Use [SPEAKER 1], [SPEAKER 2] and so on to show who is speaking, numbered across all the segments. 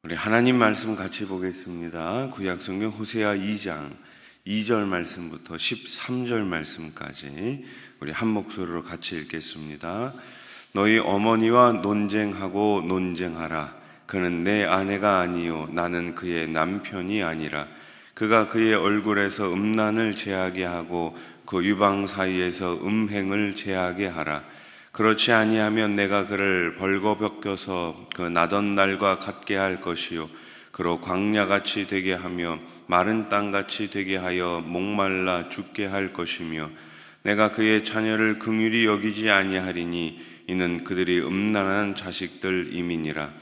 [SPEAKER 1] 우리 하나님 말씀 같이 보겠습니다. 구약성경 호세아 2장 2절 말씀부터 13절 말씀까지 우리 한 목소리로 같이 읽겠습니다. 너희 어머니와 논쟁하고 논쟁하라. 그는 내 아내가 아니요 나는 그의 남편이 아니라. 그가 그의 얼굴에서 음란을 제하게 하고 그 유방 사이에서 음행을 제하게 하라. 그렇지 아니하면 내가 그를 벌거벗겨서 그 나던 날과 같게 할 것이요 그로 광야같이 되게 하며 마른 땅같이 되게 하여 목말라 죽게 할 것이며 내가 그의 자녀를 긍휼히 여기지 아니하리니 이는 그들이 음란한 자식들임이니라.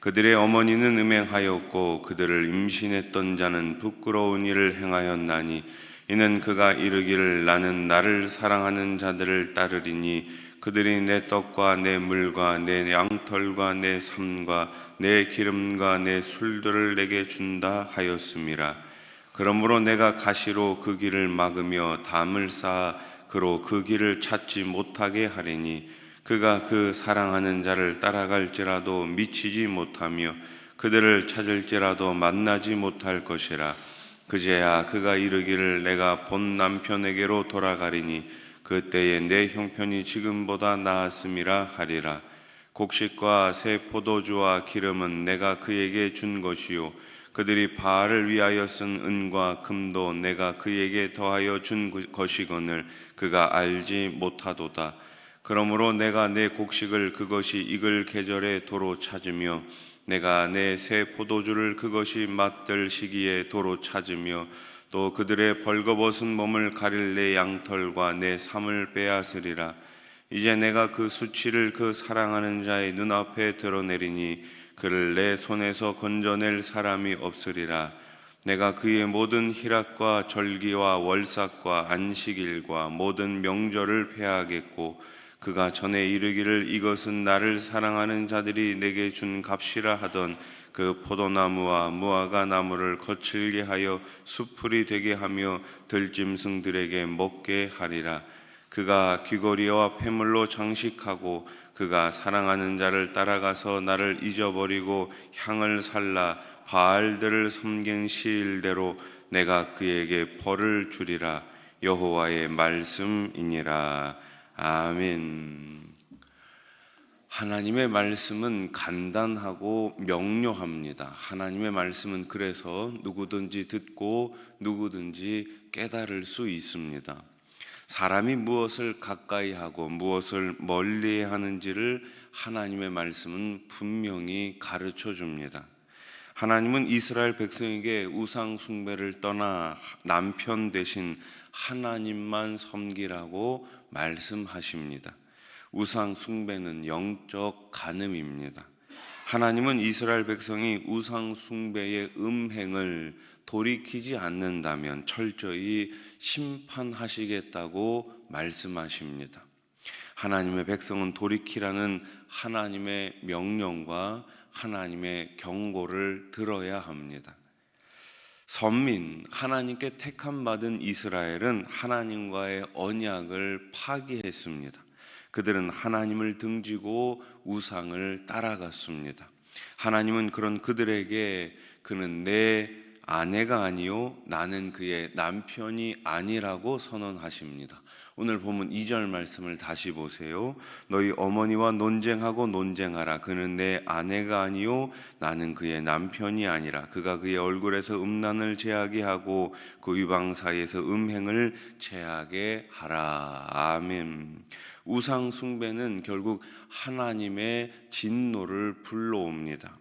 [SPEAKER 1] 그들의 어머니는 음행하였고 그들을 임신했던 자는 부끄러운 일을 행하였나니 이는 그가 이르기를 나는 나를 사랑하는 자들을 따르리니 그들이 내 떡과 내 물과 내 양털과 내 삶과 내 기름과 내 술들을 내게 준다 하였음이라. 그러므로 내가 가시로 그 길을 막으며 담을 쌓아 그로 그 길을 찾지 못하게 하리니 그가 그 사랑하는 자를 따라갈지라도 미치지 못하며 그들을 찾을지라도 만나지 못할 것이라. 그제야 그가 이르기를 내가 본 남편에게로 돌아가리니 그때에 내 형편이 지금보다 나았음이라 하리라. 곡식과 새 포도주와 기름은 내가 그에게 준 것이요 그들이 바알을 위하여 쓴 은과 금도 내가 그에게 더하여 준 것이거늘 그가 알지 못하도다. 그러므로 내가 내 곡식을 그것이 익을 계절에 도로 찾으며 내가 내 새 포도주를 그것이 맛들 시기에 도로 찾으며 또 그들의 벌거벗은 몸을 가릴 내 양털과 내 삶을 빼앗으리라. 이제 내가 그 수치를 그 사랑하는 자의 눈앞에 드러내리니 그를 내 손에서 건져낼 사람이 없으리라. 내가 그의 모든 희락과 절기와 월삭과 안식일과 모든 명절을 폐하겠고 그가 전에 이르기를 이것은 나를 사랑하는 자들이 내게 준 값이라 하던 그 포도나무와 무화과 나무를 거칠게 하여 수풀이 되게 하며 들짐승들에게 먹게 하리라. 그가 귀걸이와 폐물로 장식하고 그가 사랑하는 자를 따라가서 나를 잊어버리고 향을 살라 바알들을 섬긴 시일대로 내가 그에게 벌을 주리라. 여호와의 말씀이니라. 아멘. 하나님의 말씀은 간단하고 명료합니다. 하나님의 말씀은 그래서 누구든지 듣고 누구든지 깨달을 수 있습니다. 사람이 무엇을 가까이 하고 무엇을 멀리 하는지를 하나님의 말씀은 분명히 가르쳐 줍니다. 하나님은 이스라엘 백성에게 우상 숭배를 떠나 남편 대신 하나님만 섬기라고 말씀하십니다. 우상 숭배는 영적 간음입니다. 하나님은 이스라엘 백성이 우상 숭배의 음행을 돌이키지 않는다면 철저히 심판하시겠다고 말씀하십니다. 하나님의 백성은 돌이키라는 하나님의 명령과 하나님의 경고를 들어야 합니다. 선민, 하나님께 택함 받은 이스라엘은 하나님과의 언약을 파기했습니다. 그들은 하나님을 등지고 우상을 따라갔습니다. 하나님은 그런 그들에게 그는 내 아내가 아니요 나는 그의 남편이 아니라고 선언하십니다. 오늘 본문 2절 말씀을 다시 보세요. 너희 어머니와 논쟁하고 논쟁하라. 그는 내 아내가 아니요 나는 그의 남편이 아니라. 그가 그의 얼굴에서 음란을 제하게 하고 그 유방 사이에서 음행을 제하게 하라. 아멘. 우상 숭배는 결국 하나님의 진노를 불러옵니다.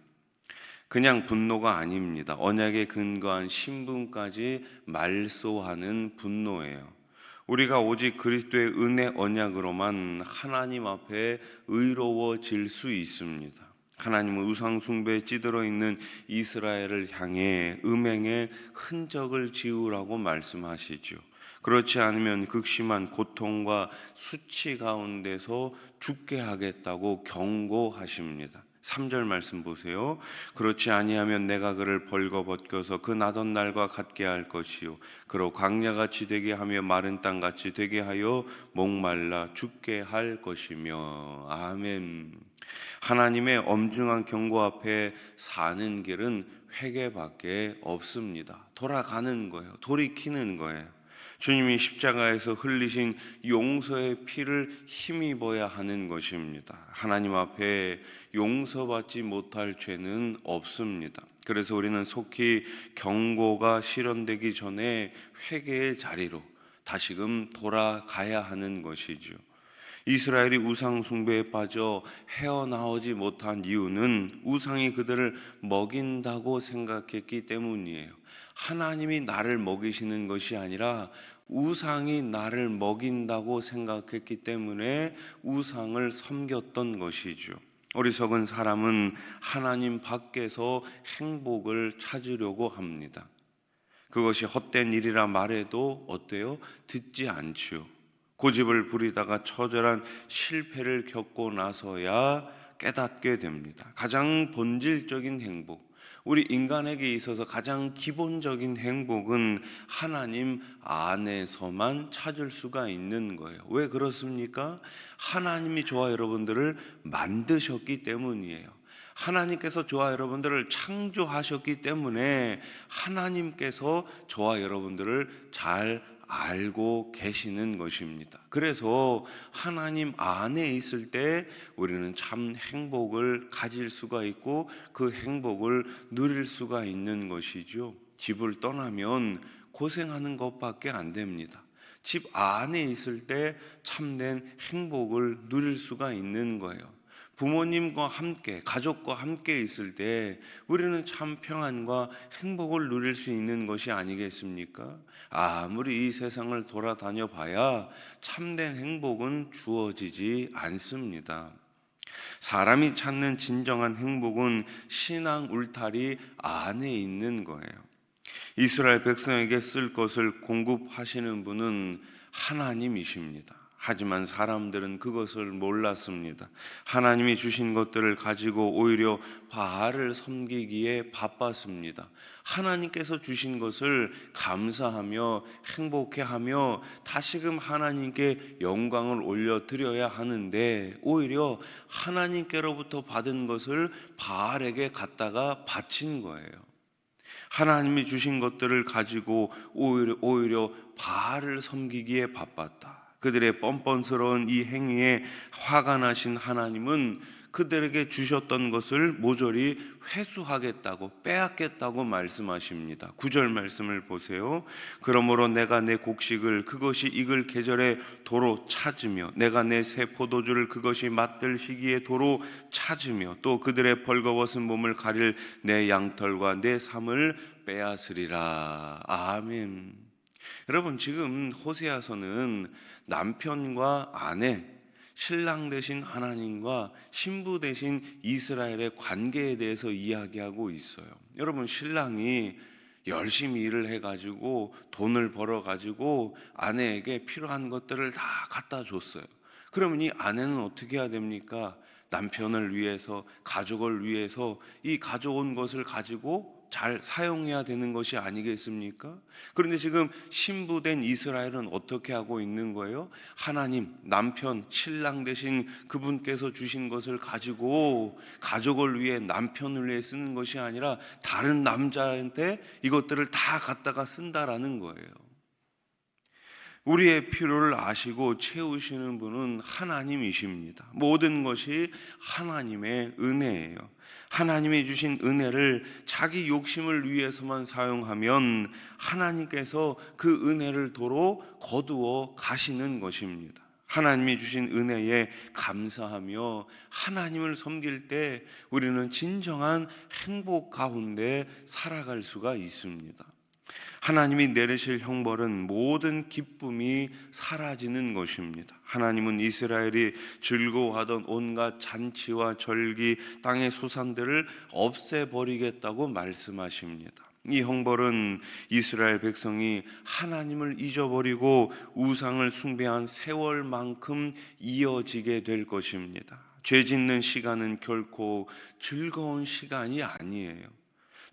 [SPEAKER 1] 그냥 분노가 아닙니다. 언약에 근거한 신분까지 말소하는 분노예요. 우리가 오직 그리스도의 은혜 언약으로만 하나님 앞에 의로워질 수 있습니다. 하나님은 우상 숭배에 찌들어 있는 이스라엘을 향해 음행의 흔적을 지우라고 말씀하시죠. 그렇지 않으면 극심한 고통과 수치 가운데서 죽게 하겠다고 경고하십니다. 3절 말씀 보세요. 그렇지 아니하면 내가 그를 벌거벗겨서 그 나던 날과 같게 할 것이요 그로 광야같이 되게 하며 마른 땅같이 되게 하여 목말라 죽게 할 것이며. 아멘. 하나님의 엄중한 경고 앞에 사는 길은 회개밖에 없습니다. 돌아가는 거예요. 돌이키는 거예요. 주님이 십자가에서 흘리신 용서의 피를 힘입어야 하는 것입니다. 하나님 앞에 용서받지 못할 죄는 없습니다. 그래서 우리는 속히 경고가 실현되기 전에 회개의 자리로 다시금 돌아가야 하는 것이죠. 이스라엘이 우상 숭배에 빠져 헤어나오지 못한 이유는 우상이 그들을 먹인다고 생각했기 때문이에요. 하나님이 나를 먹이시는 것이 아니라 우상이 나를 먹인다고 생각했기 때문에 우상을 섬겼던 것이죠. 어리석은 사람은 하나님 밖에서 행복을 찾으려고 합니다. 그것이 헛된 일이라 말해도 어때요? 듣지 않지요. 고집을 부리다가 처절한 실패를 겪고 나서야 깨닫게 됩니다. 가장 본질적인 행복, 우리 인간에게 있어서 가장 기본적인 행복은 하나님 안에서만 찾을 수가 있는 거예요. 왜 그렇습니까? 하나님이 저와 여러분들을 만드셨기 때문이에요. 하나님께서 저와 여러분들을 창조하셨기 때문에 하나님께서 저와 여러분들을 잘 알고 계시는 것입니다. 그래서 하나님 안에 있을 때 우리는 참 행복을 가질 수가 있고 그 행복을 누릴 수가 있는 것이죠. 집을 떠나면 고생하는 것밖에 안 됩니다. 집 안에 있을 때 참된 행복을 누릴 수가 있는 거예요. 부모님과 함께, 가족과 함께 있을 때 우리는 참 평안과 행복을 누릴 수 있는 것이 아니겠습니까? 아무리 이 세상을 돌아다녀 봐야 참된 행복은 주어지지 않습니다. 사람이 찾는 진정한 행복은 신앙 울타리 안에 있는 거예요. 이스라엘 백성에게 쓸 것을 공급하시는 분은 하나님이십니다. 하지만 사람들은 그것을 몰랐습니다. 하나님이 주신 것들을 가지고 오히려 바알을 섬기기에 바빴습니다. 하나님께서 주신 것을 감사하며 행복해하며 다시금 하나님께 영광을 올려드려야 하는데 오히려 하나님께로부터 받은 것을 바알에게 갖다가 바친 거예요. 하나님이 주신 것들을 가지고 오히려 바알을 섬기기에 바빴다. 그들의 뻔뻔스러운 이 행위에 화가 나신 하나님은 그들에게 주셨던 것을 모조리 회수하겠다고, 빼앗겠다고 말씀하십니다. 9절 말씀을 보세요. 그러므로 내가 내 곡식을 그것이 익을 계절에 도로 찾으며 내가 내 새 포도주를 그것이 맛들 시기에 도로 찾으며 또 그들의 벌거벗은 몸을 가릴 내 양털과 내 삶을 빼앗으리라. 아멘. 여러분, 지금 호세아서는 남편과 아내, 신랑 되신 하나님과 신부 되신 이스라엘의 관계에 대해서 이야기하고 있어요. 여러분, 신랑이 열심히 일을 해가지고 돈을 벌어가지고 아내에게 필요한 것들을 다 갖다 줬어요. 그러면 이 아내는 어떻게 해야 됩니까? 남편을 위해서, 가족을 위해서 이 가져온 것을 가지고 잘 사용해야 되는 것이 아니겠습니까? 그런데 지금 신부된 이스라엘은 어떻게 하고 있는 거예요? 하나님, 남편, 신랑 되신 그분께서 주신 것을 가지고 가족을 위해, 남편을 위해 쓰는 것이 아니라 다른 남자한테 이것들을 다 갖다가 쓴다라는 거예요. 우리의 필요를 아시고 채우시는 분은 하나님이십니다. 모든 것이 하나님의 은혜예요. 하나님이 주신 은혜를 자기 욕심을 위해서만 사용하면 하나님께서 그 은혜를 도로 거두어 가시는 것입니다. 하나님이 주신 은혜에 감사하며 하나님을 섬길 때 우리는 진정한 행복 가운데 살아갈 수가 있습니다. 하나님이 내리실 형벌은 모든 기쁨이 사라지는 것입니다. 하나님은 이스라엘이 즐거워하던 온갖 잔치와 절기, 땅의 소산들을 없애버리겠다고 말씀하십니다. 이 형벌은 이스라엘 백성이 하나님을 잊어버리고 우상을 숭배한 세월만큼 이어지게 될 것입니다. 죄 짓는 시간은 결코 즐거운 시간이 아니에요.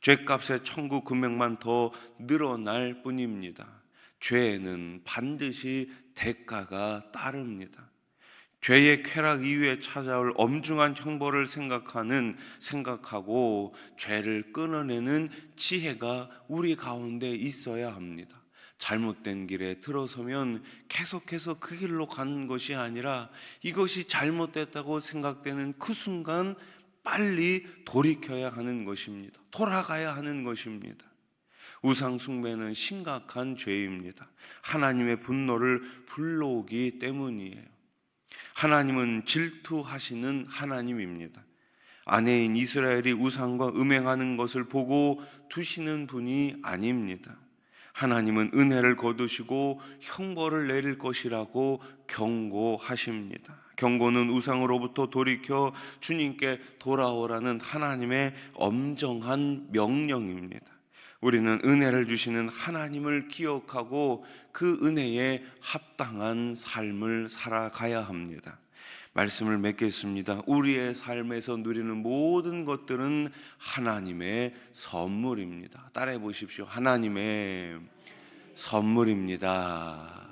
[SPEAKER 1] 죄값의 천국 금액만 더 늘어날 뿐입니다. 죄에는 반드시 대가가 따릅니다. 죄의 쾌락 이후에 찾아올 엄중한 형벌을 생각하고 죄를 끊어내는 지혜가 우리 가운데 있어야 합니다. 잘못된 길에 들어서면 계속해서 그 길로 가는 것이 아니라 이것이 잘못됐다고 생각되는 그 순간 빨리 돌이켜야 하는 것입니다. 돌아가야 하는 것입니다. 우상 숭배는 심각한 죄입니다. 하나님의 분노를 불러오기 때문이에요. 하나님은 질투하시는 하나님입니다. 아내인 이스라엘이 우상과 음행하는 것을 보고 두시는 분이 아닙니다. 하나님은 은혜를 거두시고 형벌을 내릴 것이라고 경고하십니다. 경고는 우상으로부터 돌이켜 주님께 돌아오라는 하나님의 엄정한 명령입니다. 우리는 은혜를 주시는 하나님을 기억하고 그 은혜에 합당한 삶을 살아가야 합니다. 말씀을 맺겠습니다. 우리의 삶에서 누리는 모든 것들은 하나님의 선물입니다. 따라해 보십시오. 하나님의 선물입니다.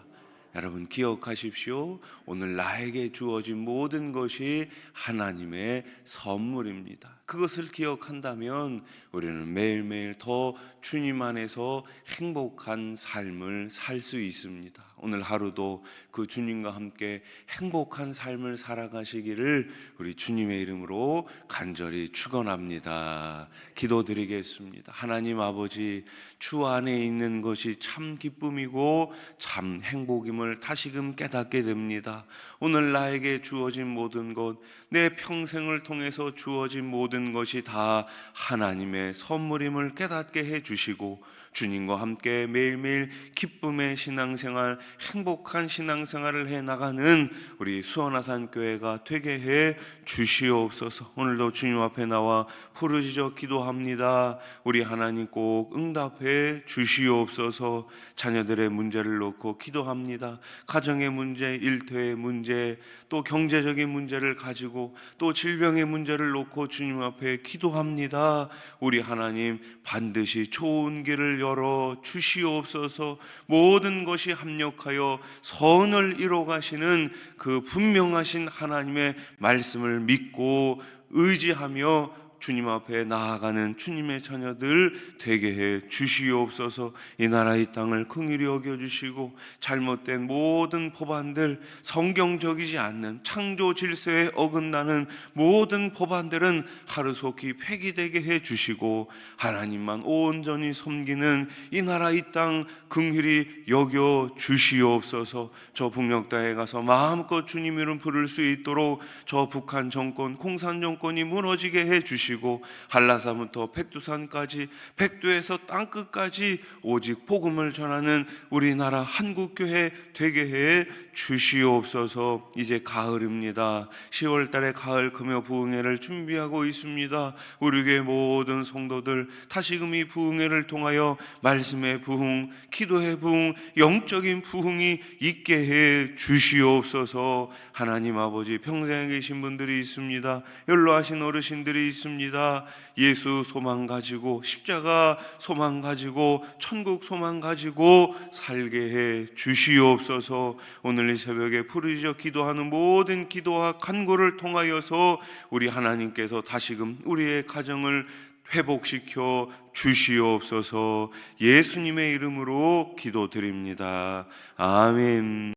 [SPEAKER 1] 여러분 기억하십시오. 오늘 나에게 주어진 모든 것이 하나님의 선물입니다. 그것을 기억한다면 우리는 매일매일 더 주님 안에서 행복한 삶을 살 수 있습니다. 오늘 하루도 그 주님과 함께 행복한 삶을 살아가시기를 우리 주님의 이름으로 간절히 축원합니다. 기도드리겠습니다. 하나님 아버지, 주 안에 있는 것이 참 기쁨이고 참 행복임을 다시금 깨닫게 됩니다. 오늘 나에게 주어진 모든 것, 내 평생을 통해서 주어진 모든 것이 다 하나님의 선물임을 깨닫게 해주시고 주님과 함께 매일매일 기쁨의 신앙생활, 행복한 신앙생활을 해나가는 우리 수원아산교회가 되게 해 주시옵소서. 오늘도 주님 앞에 나와 부르짖어 기도합니다. 우리 하나님 꼭 응답해 주시옵소서. 자녀들의 문제를 놓고 기도합니다. 가정의 문제, 일터의 문제, 또 경제적인 문제를 가지고 또 질병의 문제를 놓고 주님 앞에 기도합니다. 우리 하나님 반드시 좋은 길을 열어 주시옵소서. 모든 것이 합력하여 선을 이뤄 가시는 그 분명하신 하나님의 말씀을 믿고 의지하며 주님 앞에 나아가는 주님의 자녀들 되게 해 주시옵소서. 이 나라 이 땅을 긍휼히 여겨주시고 잘못된 모든 법안들, 성경적이지 않는 창조 질서에 어긋나는 모든 법안들은 하루속히 폐기되게 해 주시고 하나님만 온전히 섬기는 이 나라 이 땅 긍휼히 여겨 주시옵소서. 저 북녘 땅에 가서 마음껏 주님 이름 부를 수 있도록 저 북한 정권, 공산 정권이 무너지게 해 주시고 한라산부터 백두산까지, 백두에서 땅끝까지 오직 복음을 전하는 우리나라 한국교회 되게 해 주시옵소서. 이제 가을입니다. 10월 달에 가을 금요 부흥회를 준비하고 있습니다. 우리 교회 모든 성도들 다시금 이 부흥회를 통하여 말씀의 부흥, 기도의 부흥, 영적인 부흥이 있게 해 주시옵소서. 하나님 아버지, 평생에 계신 분들이 있습니다. 연로하신 어르신들이 있습니다. 예수 소망 가지고, 십자가 소망 가지고, 천국 소망 가지고 살게 해 주시옵소서. 오늘 이 새벽에 부르짖어 기도하는 모든 기도와 간구를 통하여서 우리 하나님께서 다시금 우리의 가정을 회복시켜 주시옵소서. 예수님의 이름으로 기도드립니다. 아멘.